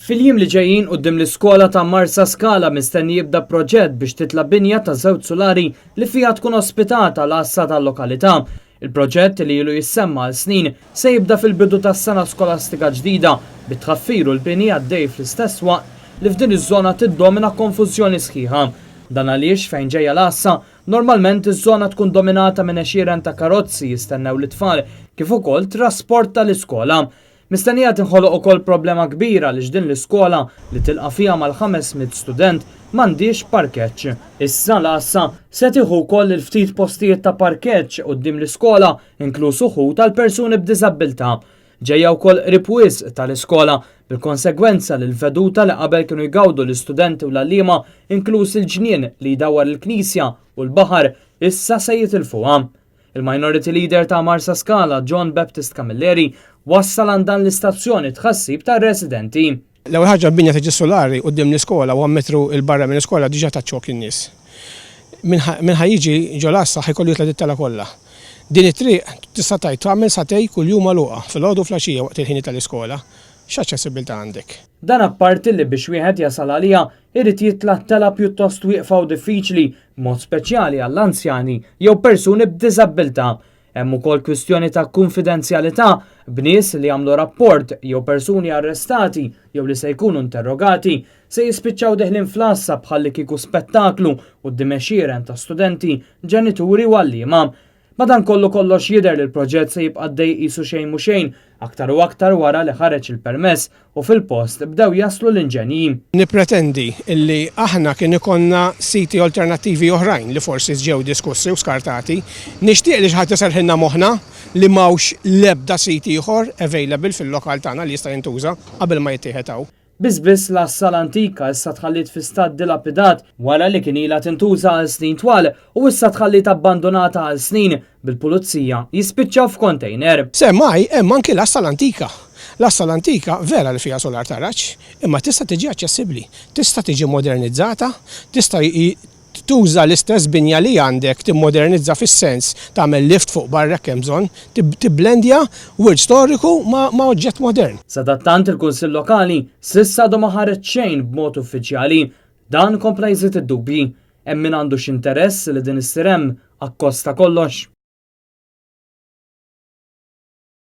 Fil-jiem li ġejjin quddiem l-iskola ta' Marsa Scala mistenni jibda proġett biex titla' binja ta' żewġ solari li fiha tkun ospitata l-assa tal-lokalità. Il-proġett li ilu jissemma għal snin se jibda fil-bidu tas-sena skolastika ġdida bit-tħaffiru l-bini għaddej fl-istess waqt li f'din iż-żona tiddomina konfużjoni sħiħa. Dan għaliex fejn ġejja l-assa, normalment iż-żona tkun dominata minn għexieren ta' karozzi jistennew l-itfal kif ukoll trasport tal-iskola. Mistennija tinħoloq ukoll problema kbira li din l-iskola li tilqa' fiha mal-500 student m'għandix parkeġġ. Issa l-assa se tieħu wkoll il-ftit postijiet ta' parkeġġ quddiem l-iskola inkluż uħud tal-persuni b'diżabilità. Ġejja wkoll qrib wisq tal-iskola bil-konsegwenza li l-veduta li qabel kienu jgawdu l-istudenti u l-għalliema inkluż il-ġnien li jdawwar il-Knisja u l-baħar issa se jitilfuha. Il-Minority Leader ta' Marsa Scala, John Baptist Camilleri, wassal għan dan l-istazzjoni tħassib ta' residenti. L-ewwel ħaġa binja ta' solari quddiem l-iskola u metru il-barra minn l-iskola diġà taċċok in-nies. Min ħajjiġi ġo l-assa ħajkollu jitla dit-tela kollha. Din it-triq tista' tagħmel satej kuljum magħluqa fil-għodu flaxija waqt il-ħini tal-iskola. X'aċċessibilità għandek? Dan apparti li biex wieħed jasal għalija irid jitla' tela pjuttost wieqfa u diffiċli, b'mod speċjali għall-anzjani jew persuni b'diżabilità. Hemm ukoll kwistjoni ta' konfidenzjalità b'nies li jagħmlu rapport jew persuni arrestati jew li se jkunu interrogati se jispiċċaw deħlin fl-assa bħalli kieku spettaklu quddiem għexieren ta' studenti, ġenituri u għalliema. Madankollu kollox jidher li l-proġett se jibqa' dej qisu xejn mhu xejn aktar u aktar wara li ħareġ il-permess u fil-post bdew jaslu l-inġenji. Nippretendi illi aħna kien ikonna siti alternattivi oħrajn li forsi ġew diskussi u skartati. Nixtieq li ħadd iserħilna moħħna li m'hawnx l-ebda siti ieħor available fil-lokal tagħna li jista' jintuża qabel ma jittieħed hawn. Biss l-assa l-antika issa tħallit fi stat dilapidat wara li kien ilha tintuża għal snin twal u issa tħallit abbandonata għal snin bil-pulizija jispiċċaw f'kontejner. Semmaj hemm anke l-assa l-antika. L-assa l-antika vera li fiha solar taraġġ, imma tista' tiġi aċċessibbli, tista' tiġi modernizzata, tista' tuża l-istess binja li għandek timmodernizza fis-sens tagħmel lift fuq barra kemm bżonn, tibblendja wirt storiku ma' oġġett modern. Sadattant il-Kunsill Lokali s'issa għadu ma ħareġ xejn b'mod uffiċjali. Dan kompla jżid id-dubji. Hemm min għandu x'interess li din issir hemm akkosta kollox.